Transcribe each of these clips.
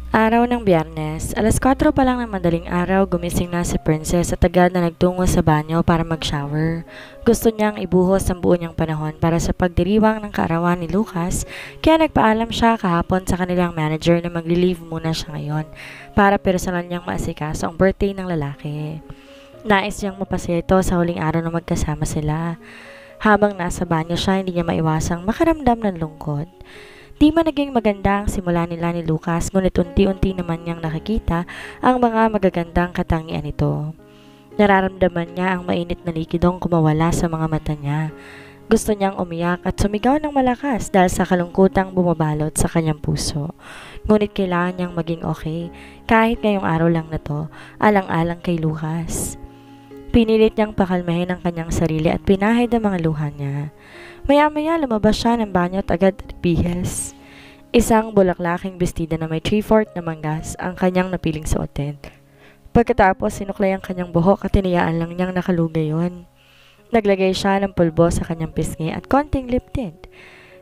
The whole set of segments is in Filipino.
Araw ng Biyernes, alas 4 pa lang ng madaling araw, gumising na si Princess at agad na nagtungo sa banyo para mag-shower. Gusto niyang ibuhos ang buo niyang panahon para sa pagdiriwang ng kaarawan ni Lucas, kaya nagpaalam siya kahapon sa kanilang manager na magli-leave muna siya ngayon para personal niyang maasikaso ang birthday ng lalaki. Nais niyang mapasaya ito sa huling araw na magkasama sila. Habang nasa banyo siya, hindi niya maiwasang makaramdam ng lungkot. Di man naging maganda ang simula nila ni Lucas, ngunit unti-unti naman niyang nakikita ang mga magagandang katangian nito. Nararamdaman niya ang mainit na likidong kumawala sa mga mata niya. Gusto niyang umiyak at sumigaw ng malakas dahil sa kalungkutang bumabalot sa kanyang puso. Ngunit kailangan niyang maging okay, kahit ngayong araw lang na to, alang-alang kay Lucas. Pinilit niyang pakalmahin ang kanyang sarili at pinahid ang mga luha niya. Maya-maya lumabas siya ng banyo at agad bihis. Isang bulaklaking bestida na may 3/4 na manggas ang kanyang napiling suotin. Pagkatapos sinuklay ang kanyang buhok at tiniyaan lang niyang nakalugay yon. Naglagay siya ng pulbo sa kanyang pisngi at konting lip tint.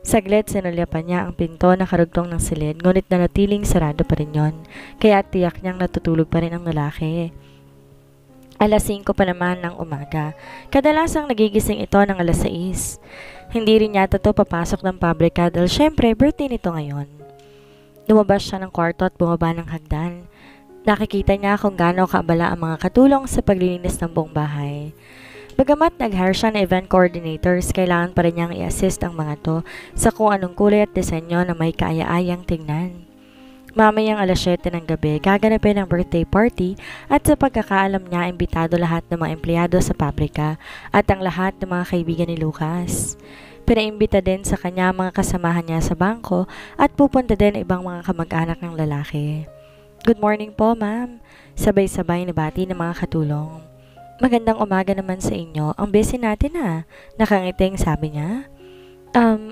Saglit sinulyapan niya ang pinto na karugtong ng silid, ngunit nanatiling sarado pa rin yon, kaya tiyak niyang natutulog pa rin ang lalaki. Alas 5 pa naman ng umaga. Kadalasang nagigising ito ng alas 6. Hindi rin yata to papasok ng pabrika dahil syempre birthday nito ngayon. Lumabas siya ng kwarto at bumaba ng hagdan. Nakikita niya kung gaano kaabala ang mga katulong sa paglilinis ng buong bahay. Bagamat nag-hire siya ng event coordinators, kailangan pa rin niyang i-assist ang mga to sa kung anong kulay at disenyo na may kaaya-ayang tingnan. Mamayang alas 7 ng gabi, gaganapin ang birthday party at sa pagkakaalam niya, imbitado lahat ng mga empleyado sa pabrika at ang lahat ng mga kaibigan ni Lucas. Pinaimbita din sa kanya mga kasamahan niya sa bangko at pupunta din ibang mga kamag-anak ng lalaki. Good morning po, ma'am. Sabay-sabay nabati ng mga katulong. Magandang umaga naman sa inyo. Ang busy natin ha. Nakangiting sabi niya.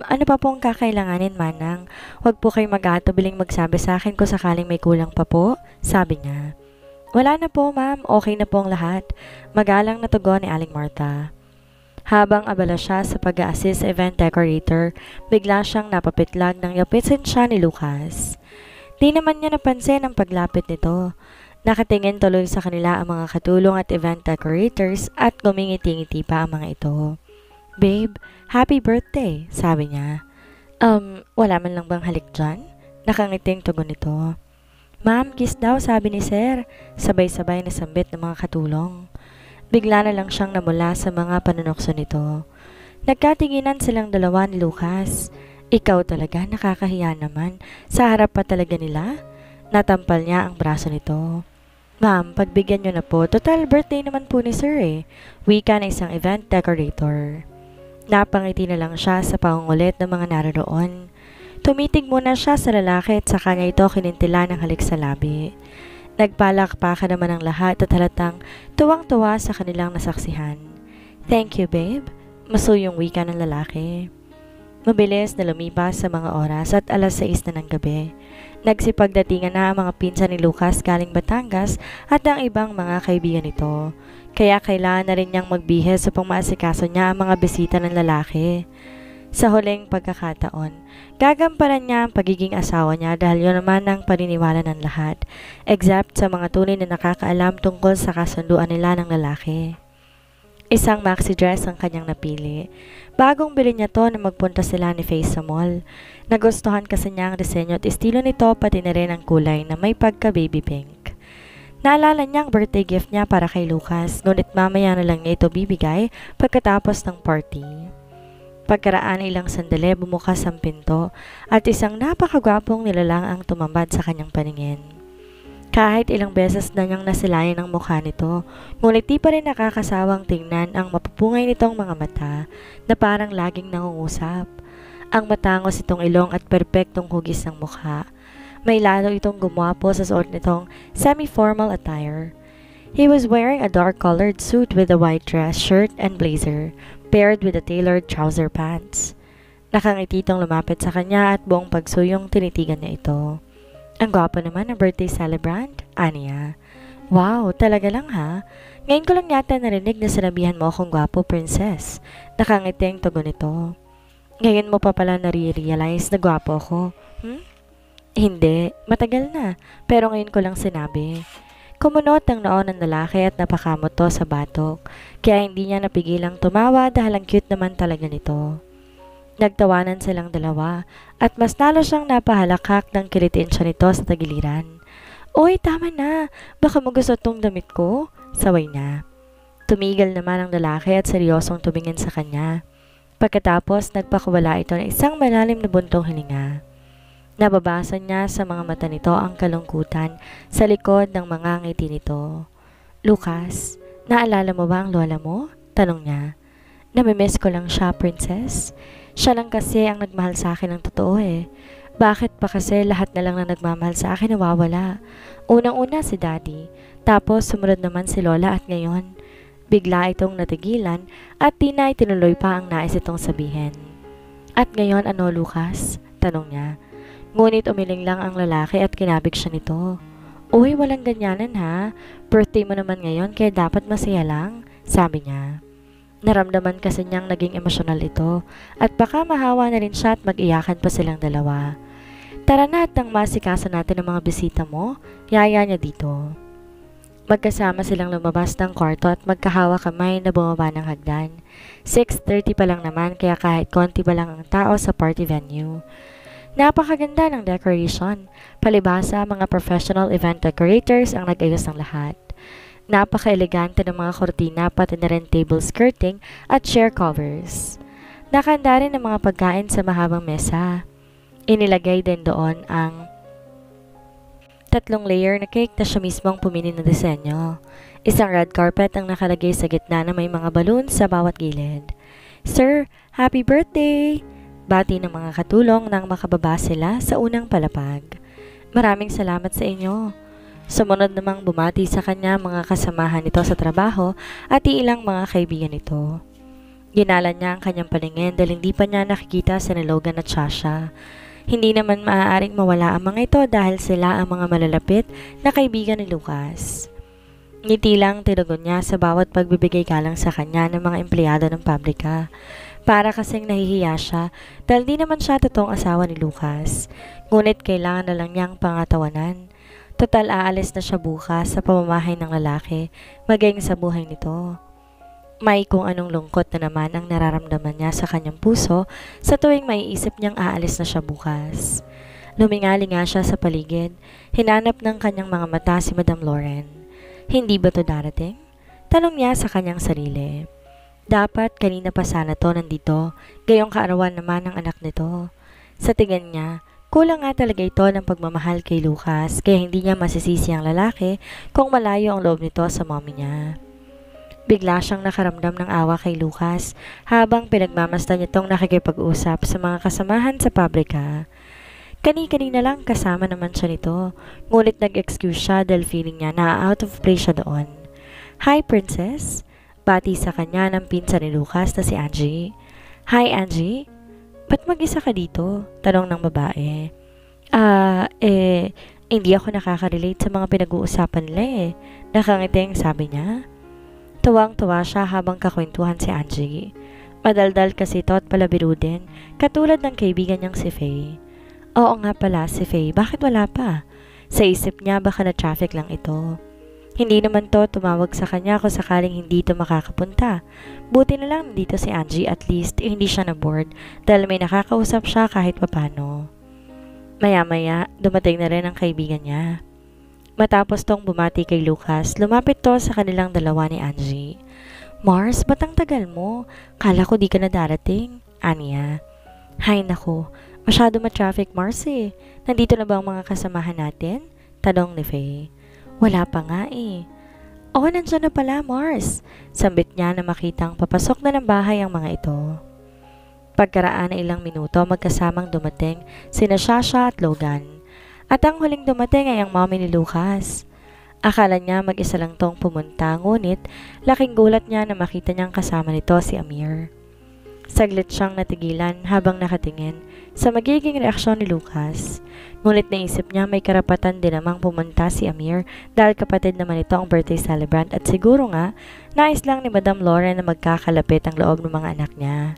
Ano pa pong kakailanganin, manang? Huwag po kayong mag-aatubiling magsabi sa akin kung sakaling may kulang pa po, sabi niya. Wala na po, ma'am. Okay na po ang lahat. Magalang na tugon ni Aling Martha. Habang abala siya sa pag-assist sa event decorator, bigla siyang napapitlag nang yapitin siya ni Lucas. Di naman niya napansin ang paglapit nito. Nakatingin tuloy sa kanila ang mga katulong at event decorators at gumingiti-ngiti pa ang mga ito. Babe, happy birthday, sabi niya. Wala man lang bang halik dyan? Nakangiting tugon nito. Ma'am, kiss daw, sabi ni Sir. Sabay-sabay na sambit ng mga katulong. Bigla na lang siyang namula sa mga panunokso nito. Nagkatinginan silang dalawa ni Lucas. Ikaw talaga, nakakahiya naman. Sa harap pa talaga nila? Natampal niya ang braso nito. Ma'am, pagbigyan niyo na po. Total birthday naman po ni Sir eh. Wika na isang event decorator. Napangiti na lang siya sa pangungulit ng mga naroon. Tumitig muna siya sa lalaki at sa kanya ito kinintila ng halik sa labi. Nagpalakpakan naman ang lahat at halatang tuwang-tuwa sa kanilang nasaksihan. Thank you, babe. Masuyong wika ng lalaki. Mabilis na lumipas sa mga oras at alas 6 na ng gabi. Nagsipagdatingan na ang mga pinsan ni Lucas galing Batangas at ang ibang mga kaibigan nito. Kaya kailangan na rin niyang magbihis upang maasikaso niya ang mga bisita ng lalaki. Sa huling pagkakataon, gagampanan niya ang pagiging asawa niya dahil yun naman ang paniniwala ng lahat, except sa mga tunay na nakakaalam tungkol sa kasunduan nila ng lalaki. Isang maxi dress ang kanyang napili. Bagong bili niya to na magpunta sila ni Faye sa mall. Nagustuhan kasi niya ang disenyo at estilo nito pati na rin ang kulay na may pagka baby pink. Naalala niya ang birthday gift niya para kay Lucas, ngunit mamaya na lang niya ito bibigay pagkatapos ng party. Pagkaraan ilang sandali, bumukas ang pinto at isang napakagwapong nilalang ang tumambad sa kanyang paningin. Kahit ilang beses na niyang nasilayan ang mukha nito, ngunit di pa rin nakakasawang tingnan ang mapupungay nitong mga mata na parang laging nangungusap. Ang matangos itong ilong at perpektong hugis ng mukha. May lalo itong gumwapo sa suot nitong semi-formal attire. He was wearing a dark-colored suit with a white dress shirt and blazer, paired with a tailored trouser pants. Nakangiti itong lumapit sa kanya at buong pagsuyong tinitigan niya ito. Ang gwapo naman ng birthday celebrant, Anya. Wow, talaga lang ha? Ngayon ko lang yata narinig na sinabihan mo akong gwapo, princess. Nakangiti ang tugon nito. Ngayon mo pa pala nare-realize na gwapo ako. Hindi, matagal na, pero ngayon ko lang sinabi. Kumunot ang noo ng lalaki at napakamot to sa batok, kaya hindi niya napigilang tumawa dahil ang cute naman talaga nito. Nagtawanan silang dalawa at mas lalo siyang napahalakak ng kilitin siya nito sa tagiliran. Oy, tama na, baka magusto tong damit ko, saway na. Tumigil naman ang lalaki at seryosong tumingin sa kanya. Pagkatapos nagpakawala ito ng isang malalim na buntong hininga. Nababasa niya sa mga mata nito ang kalungkutan sa likod ng mga ngiti nito. Lucas, naalala mo ba ang lola mo? Tanong niya. Namimiss ko lang siya, princess. Siya lang kasi ang nagmahal sa akin ng totoo eh. Bakit pa kasi lahat na lang na nagmamahal sa akin nawawala? Unang-una si daddy, tapos sumunod naman si lola at ngayon. Bigla itong natigilan at di na itinuloy pa ang nais itong sabihin. At ngayon ano, Lucas? Tanong niya. Ngunit umiling lang ang lalaki at kinabig siya nito. Uy, walang ganyanan ha. Birthday mo naman ngayon kaya dapat masaya lang, sabi niya. Naramdaman kasi niyang naging emosyonal ito at baka mahawa na rin siya at mag-iyakan pa silang dalawa. Tara na at nang masikaso natin ang mga bisita mo, yaya niya dito. Magkasama silang lumabas ng kwarto at magkahawa kamay na bumaba ng hagdan. 6:30 pa lang naman kaya kahit konti ba lang ang tao sa party venue. Napakaganda ng decoration. Palibhasa, mga professional event decorators ang nag-ayos ng lahat. Napaka-elegante ng mga kortina pati na rin table skirting at chair covers. Nakahanda rin ng mga pagkain sa mahabang mesa. Inilagay din doon ang 3 layer na cake na siya mismong pumili ng disenyo. Isang red carpet ang nakalagay sa gitna na may mga balloons sa bawat gilid. Sir, happy birthday! Bati ng mga katulong nang makababa sila sa unang palapag. Maraming salamat sa inyo. Sumunod namang bumati sa kanya mga kasamahan nito sa trabaho at ilang mga kaibigan nito. Ginala niya ang kanyang paningin dahil hindi pa niya nakikita si Logan at Sasha. Hindi naman maaaring mawala ang mga ito dahil sila ang mga malalapit na kaibigan ni Lucas. Ngiti lang tinugon niya sa bawat pagbibigay galang sa kanya ng mga empleyado ng pabrika. Para kasing nahihiya siya dahil di naman siya totoong asawa ni Lucas. Ngunit kailangan na lang niyang pangatawanan. Total aalis na siya bukas sa pamamahay ng lalaki, maging sa buhay nito. May kung anong lungkot na naman ang nararamdaman niya sa kanyang puso sa tuwing maiisip niyang aalis na siya bukas. Lumingali nga siya sa paligid, hinanap ng kanyang mga mata si Madam Lauren. Hindi ba to darating? Tanong niya sa kanyang sarili. Dapat kanina pa sana to nandito, gayong kaarawan naman ng anak nito. Sa tingin niya, kulang nga talaga ito ng pagmamahal kay Lucas kaya hindi niya masisisi ang lalaki kung malayo ang loob nito sa mommy niya. Bigla siyang nakaramdam ng awa kay Lucas habang pinagmamasdan nitong nakikipag-usap sa mga kasamahan sa pabrika. Kani-kanina lang kasama naman siya nito, ngunit nag-excuse siya dahil feeling niya na out of place siya doon. Hi, princess! Bati sa kanya ng pinsan ni Lucas na si Angie. Hi, Angie. Ba't mag-isa ka dito? Tanong ng babae. Hindi ako nakaka-relate sa mga pinag-uusapan nila eh. Nakangiting sabi niya. Tuwang-tuwa siya habang kakwentuhan si Angie. Madaldal kasi ito at palabiro din, katulad ng kaibigan niyang si Faye. Oo nga pala si Faye, bakit wala pa? Sa isip niya baka na-traffic lang ito. Hindi naman to tumawag sa kanya kung sakaling hindi to makakapunta. Buti na lang dito si Angie at least hindi siya na-bored dahil may nakakausap siya kahit papano. Maya-maya, dumating na rin ang kaibigan niya. Matapos tong bumati kay Lucas, lumapit to sa kanilang dalawa ni Angie. Mars, ba't ang tagal mo? Kala ko di ka na darating. Aniya. Hay nako, masyado ma-traffic Mars eh. Nandito na ba ang mga kasamahan natin? Tanong ni Faye. Wala pa nga eh. Oo, nandiyan na pala, Mars. Sambit niya na makitang papasok na ng bahay ang mga ito. Pagkaraan na ilang minuto, magkasamang dumating sina Sasha at Logan. At ang huling dumating ay ang mommy ni Lucas. Akala niya mag-isa lang tong pumunta, ngunit laking gulat niya na makita niyang kasama nito si Amir. Saglit siyang natigilan habang nakatingin sa magiging reaksyon ni Lucas. Ngunit naisip niya may karapatan din namang pumunta si Amir dahil kapatid naman ito ang birthday celebrant at siguro nga nais lang ni Madam Lauren na magkakalapit ang loob ng mga anak niya.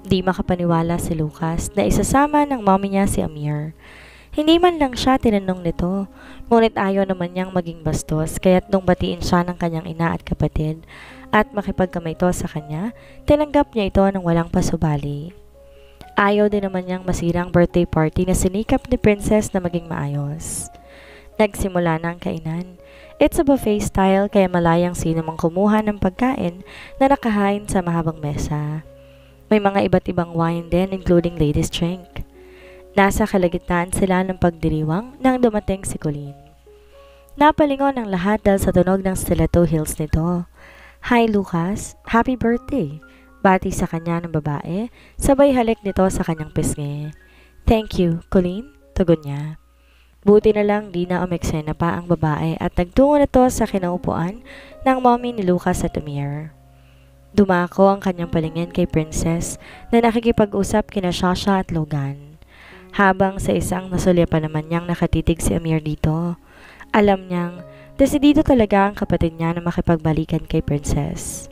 Di makapaniwala si Lucas na isasama ng mommy niya si Amir. Hindi man lang siya tinanong nito, ngunit ayaw naman niyang maging bastos kaya't nung batiin siya ng kanyang ina at kapatid at makipagkamay ito sa kanya, tinanggap niya ito ng walang pasubali. Ayaw din naman niyang masirang birthday party na sinikap ni Princess na maging maayos. Nagsimula na ang kainan. It's a buffet style kaya malayang sino mang kumuha ng pagkain na nakahain sa mahabang mesa. May mga iba't ibang wine din including ladies drink. Nasa kalagitnaan sila ng pagdiriwang nang dumating si Colleen. Napalingon ang lahat dahil sa tunog ng stiletto heels nito. "Hi Lucas, happy birthday!" Bati sa kanya ng babae, sabay halik nito sa kanyang pisngi. "Thank you, Colleen," tugon niya. Buti na lang di na umeksena pa ang babae at nagtungo nito sa kinaupuan ng mommy ni Lucas at Amir. Dumako ang kanyang palingin kay Princess na nakikipag-usap kina Shasha at Logan. Habang sa isang nasulya pa naman niyang nakatitig si Amir dito. Alam niyang desidido talaga ang kapatid niya na makipagbalikan kay Princess.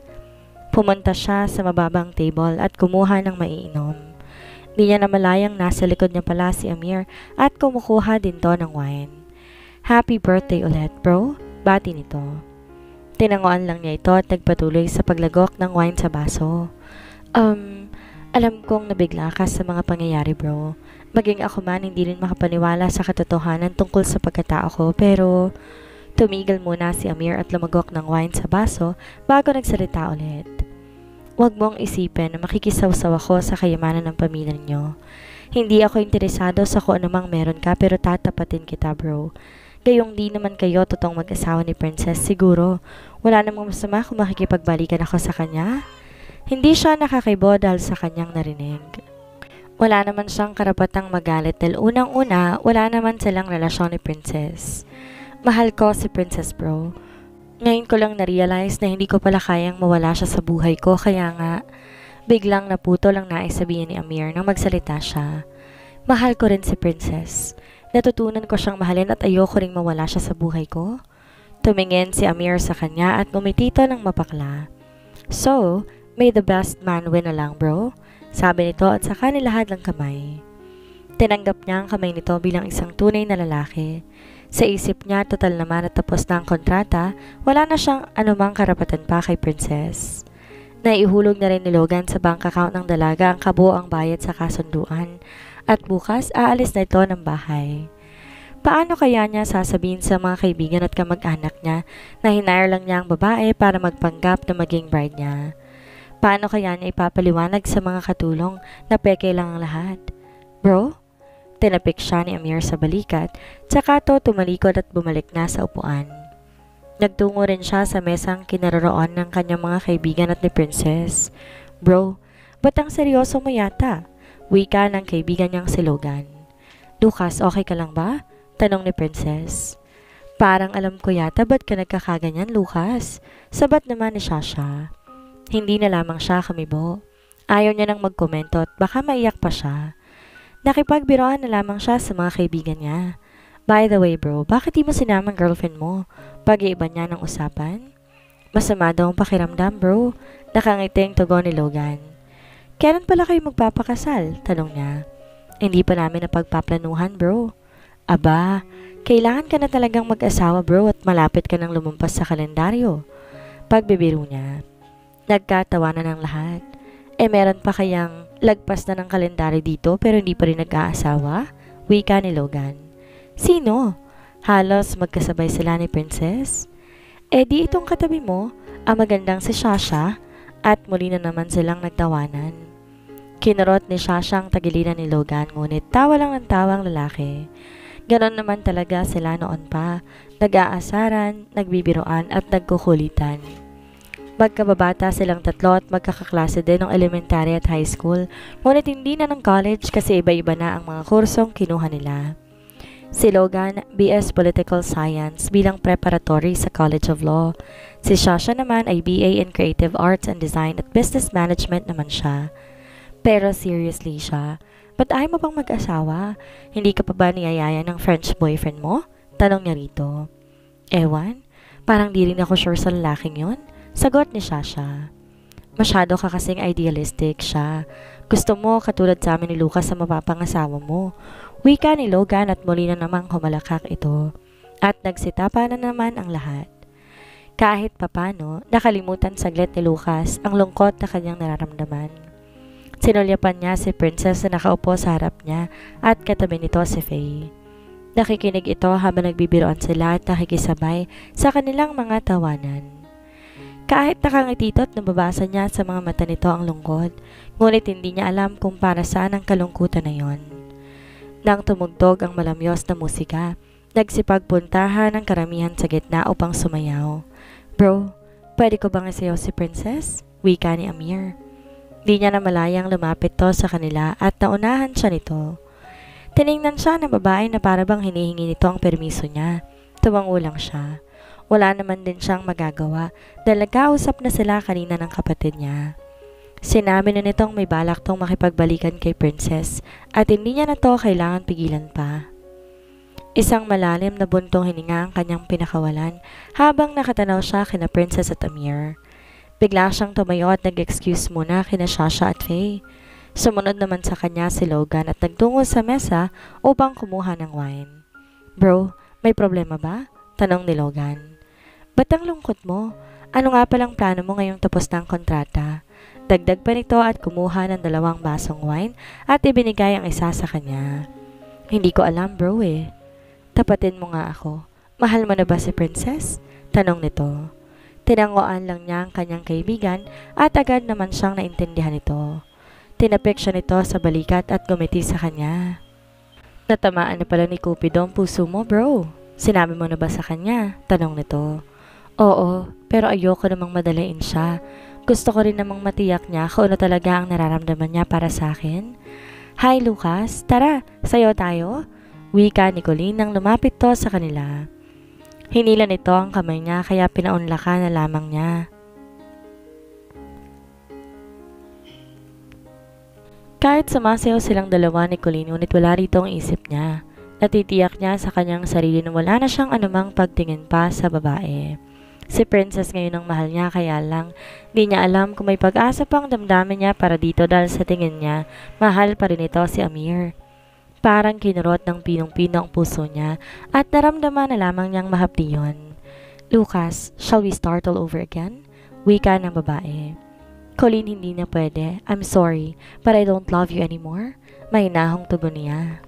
Pumunta siya sa mababang table at kumuha ng maiinom. Di niya namalayang nasa likod niya pala si Amir at kumukuha din to ng wine. "Happy birthday ulit, bro," bati nito. Tinanguan lang niya ito at nagpatuloy sa paglagok ng wine sa baso. Alam kong nabigla ka sa mga pangyayari, bro. Maging ako man hindi rin makapaniwala sa katotohanan tungkol sa pagkatao ko pero tumigil muna si Amir at lumagok ng wine sa baso bago nagsalita ulit. "Huwag mong isipin na makikisawsaw ako sa kayamanan ng pamilya niyo. Hindi ako interesado sa kung anumang meron ka pero tatapatin kita, bro. Gayong di naman kayo totoong mag-asawa ni Princess siguro. Wala namang masama kung makikipagbalikan ako sa kanya." Hindi siya nakakaibo dahil sa kanyang narinig. Wala naman siyang karapatang magalit dahil unang-una, wala naman silang relasyon ni Princess. Mahal ko si Princess, bro. Ngayon ko lang na-realize na hindi ko pala kayang mawala siya sa buhay ko kaya nga biglang naputol ang nais sabihin ni Amir nang magsalita siya. Mahal ko rin si Princess. Natutunan ko siyang mahalin at ayoko ring mawala siya sa buhay ko. Tumingin si Amir sa kanya at ngumiti ng mapakla. "So, may the best man win na lang, bro," sabi nito at saka nilahad ng kamay. Tinanggap niya ang kamay nito bilang isang tunay na lalaki. Sa isip niya, total naman at tapos na ang kontrata, wala na siyang anumang karapatan pa kay Princess. Naihulog na rin ni Logan sa bank account ng dalaga ang kabuoang bayad sa kasunduan at bukas aalis na ito ng bahay. Paano kaya niya sasabihin sa mga kaibigan at kamag-anak niya na hinire lang niya ang babae para magpanggap na maging bride niya? Paano kaya niya ipapaliwanag sa mga katulong na peke lang ang lahat? "Bro?" Tinapik siya ni Amir sa balikat, tsaka to tumalikod at bumalik na sa upuan. Nagtungo rin siya sa mesang kinaroroon ng kanyang mga kaibigan at ni Princess. "Bro, ba't ang seryoso mo yata?" Wika ng kaibigan niyang si Logan. "Lucas, okay ka lang ba?" tanong ni Princess. "Parang alam ko yata ba't ka nagkakaganyan, Lucas?" Sabat naman ni Shasha. Hindi na lamang siya kamibo. Ayaw niya nang magkomento at baka maiyak pa siya. Nakipagbiroan na lamang siya sa mga kaibigan niya. "By the way, bro, bakit di mo sinamang girlfriend mo?" Pag-iiba niya ng usapan. "Masama daw ang pakiramdam, bro," nakangiting tugon ni Logan. "Kailan pala kayo magpapakasal?" tanong niya. "Hindi pa namin napagpaplanuhan, bro." "Aba, kailangan ka na talagang mag-asawa, bro, at malapit ka nang lumampas sa kalendaryo." Pagbibiro niya. Nagkatawanan ng lahat. Meron pa kayang lagpas na ng kalendaryo dito pero hindi pa rin nag-aasawa? Wika ni Logan. "Sino?" Halos magkasabay sila ni Princess. Di itong katabi mo, ang magandang si Shasha, at muli na naman silang nagtawanan. Kinurot ni Shasha ang tagiliran ni Logan ngunit tawa lang ng tawang lalaki. Ganon naman talaga sila noon pa, nag-aasaran, nagbibiroan at nagkukulitan. Magkababata silang tatlo at magkakaklase din ng elementary at high school, ngunit hindi na ng college kasi iba-iba na ang mga kursong kinuha nila. Si Logan, BS Political Science bilang preparatory sa College of Law. Si Shasha naman ay BA in Creative Arts and Design at Business Management naman siya. Pero seriously siya, ba't ayaw mo pang mag-asawa? Hindi ka pa ba niyayaya ng French boyfriend mo? Tanong niya rito. Ewan, parang di rin ako sure sa lalaking yun. Sagot ni Shasha. Masyado ka kasing idealistic siya. Gusto mo katulad sa amin ni Lucas sa mapapangasawa mo. Wika ni Logan at muli na namang humalakak ito. At nagsitapa na naman ang lahat. Kahit papano, nakalimutan saglit ni Lucas ang lungkot na kanyang nararamdaman. Sinulyapan niya si Princess na nakaupo sa harap niya at katabi nito si Faye. Nakikinig ito habang nagbibiroan sila at nakikisabay sa kanilang mga tawanan. Kahit nakangiti ito at nababasa niya sa mga mata nito ang lungkot, ngunit hindi niya alam kung para saan ang kalungkutan na yon. Nang tumugtog ang malamyos na musika, nagsipagpuntahan ang karamihan sa gitna upang sumayaw. Bro, pwede ko bang isayaw si Princess? Wika ni Amir. Di niya na malayang lumapit to sa kanila at naunahan siya nito. Tiningnan siya ng babae na para bang hinihingi nito ang permiso niya. Tumango lang siya. Wala naman din siyang magagawa dahil nagkausap na sila kanina ng kapatid niya. Sinabi na nitong may balak tong makipagbalikan kay Princess at hindi niya na to kailangan pigilan pa. Isang malalim na buntong hininga ang kanyang pinakawalan habang nakatanaw siya kina Princess at Amir. Bigla siyang tumayo at nag-excuse muna kina Shasha at Faye. Sumunod naman sa kanya si Logan at nagtungo sa mesa upang kumuha ng wine. Bro, may problema ba? Tanong ni Logan. Ba't ang lungkot mo? Ano nga palang plano mo ngayong tapos ng kontrata? Dagdag pa nito at kumuha ng 2 basong wine at ibinigay ang isa sa kanya. Hindi ko alam bro eh. Tapatin mo nga ako. Mahal mo na ba si Princess? Tanong nito. Tinangoan lang niya ang kanyang kaibigan at agad naman siyang naintindihan nito. Tinapik siya nito sa balikat at gumiti sa kanya. Natamaan na pala ni Cupido ang puso mo bro. Sinabi mo na ba sa kanya? Tanong nito. Oo, pero ayoko namang madalain siya. Gusto ko rin namang matiyak niya kung ano talaga ang nararamdaman niya para sa akin. Hi Lucas, tara, sayo tayo. Wika ni Colleen nang lumapit to sa kanila. Hinila nito ang kamay niya kaya pinaunlakan na lamang niya. Kahit sumasayaw silang dalawa ni Colleen ngunit wala rito ang isip niya. Natitiyak niya sa kanyang sarili na wala na siyang anumang pagtingin pa sa babae. Si Princess ngayon ang mahal niya kaya lang di niya alam kung may pag-asa pang damdamin niya para dito dahil sa tingin niya mahal pa rin ito si Amir. Parang kinurot ng pinong-pino ang puso niya at naramdaman na lamang niyang mahapdi yun. Lucas, shall we start all over again? Wika ng babae. Colleen, hindi na pwede. I'm sorry, but I don't love you anymore. Mahinahong tugon niya.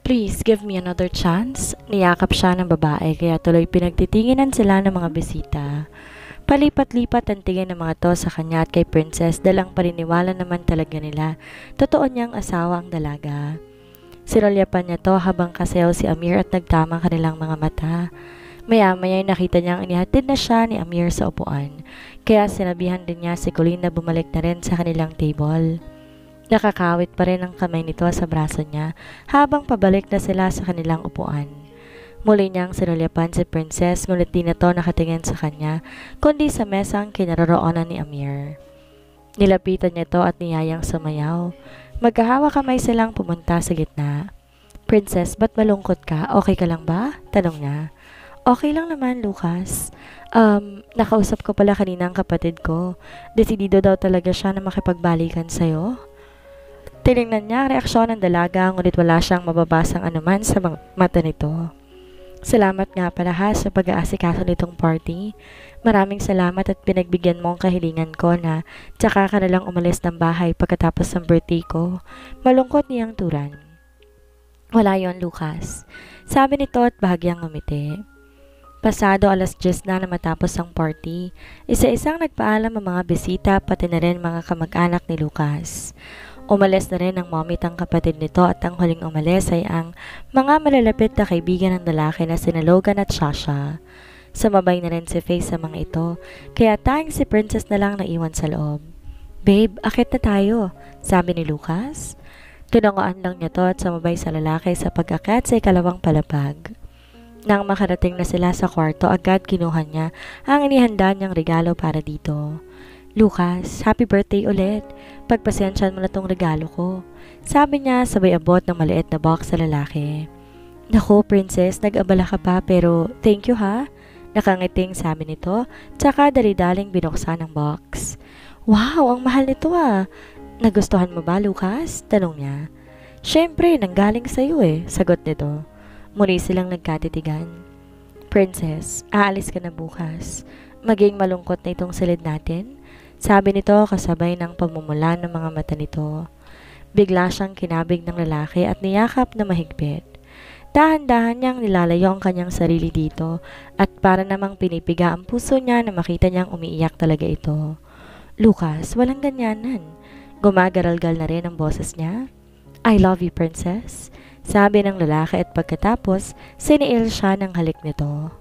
Please, give me another chance. Niyakap siya ng babae kaya tuloy pinagtitinginan sila ng mga bisita. Palipat-lipat ang tingin ng mga to sa kanya at kay Princess dalang paniniwala naman talaga nila. Totoo niyang asawa ang dalaga. Sinulyapan niya to habang kasayaw si Amir at nagtamang kanilang mga mata. Maya-maya nakita niyang inihatid na siya ni Amir sa upuan. Kaya sinabihan din niya si Colleen na bumalik na rin sa kanilang table. Nakakawit pa rin ang kamay nito sa braso niya habang pabalik na sila sa kanilang upuan. Muli niyang sinulyapan si Princess ngunit di na to nakatingin sa kanya kundi sa mesang kinaroroonan ni Amir. Nilapitan niya to at niyayang sumayaw. Magkahawa kamay silang pumunta sa gitna. Princess, ba't malungkot ka? Okay ka lang ba? Tanong niya. Okay lang naman, Lucas. Nakausap ko pala kanina ang kapatid ko. Desidido daw talaga siya na makipagbalikan sa'yo. Tinignan niya ang reaksyon ng dalaga ngunit wala siyang mababasang anuman sa mata nito. Salamat nga pala ha sa pag-aasikaso nitong party. Maraming salamat at pinagbigyan mo ang kahilingan ko na tsaka ka nalang umalis ng bahay pagkatapos ng birthday ko. Malungkot niyang turan. Wala yon, Lucas. Sabi nito at bahagyang ngumiti. Pasado 10:00 na matapos ang party. Isa-isang nagpaalam ang mga bisita pati na rin mga kamag-anak ni Lucas. Umalis na rin ang mommy at ang kapatid nito at ang huling umalis ay ang mga malalapit na kaibigan ng lalaki na sina Logan at Shasha. Sumabay na rin si Faye sa mga ito, kaya tayong si Princess na lang naiwan sa loob. Babe, akit na tayo, sabi ni Lucas. Tinangoan lang niya to at sumabay sa lalaki sa pag-akyat sa ikalawang palapag. Nang makarating na sila sa kwarto, agad kinuha niya ang inihanda niyang regalo para dito. Lucas, happy birthday ulit. Pagpasensyahan mo na tong regalo ko. Sabi niya sabay abot ng maliit na box sa lalaki. Naku, Princess, nag-abala ka pa pero thank you ha. Nakangiting sabi nito, tsaka dali-daling binuksan ang box. Wow, ang mahal nito ah. Nagustuhan mo ba, Lucas? Tanong niya. Siyempre, nanggaling sa'yo sagot nito. Muli silang nagkatitigan. Princess, aalis ka na bukas. Maging malungkot na itong silid natin? Sabi nito kasabay ng pamumula ng mga mata nito. Bigla siyang kinabig ng lalaki at niyakap na mahigpit. Dahan-dahan niyang nilalayo ang kanyang sarili dito at para namang pinipiga ang puso niya na makita niyang umiiyak talaga ito. Lucas, walang ganyanan. Gumagaralgal na rin ang boses niya. I love you, princess. Sabi ng lalaki at pagkatapos, siniil siya ng halik nito.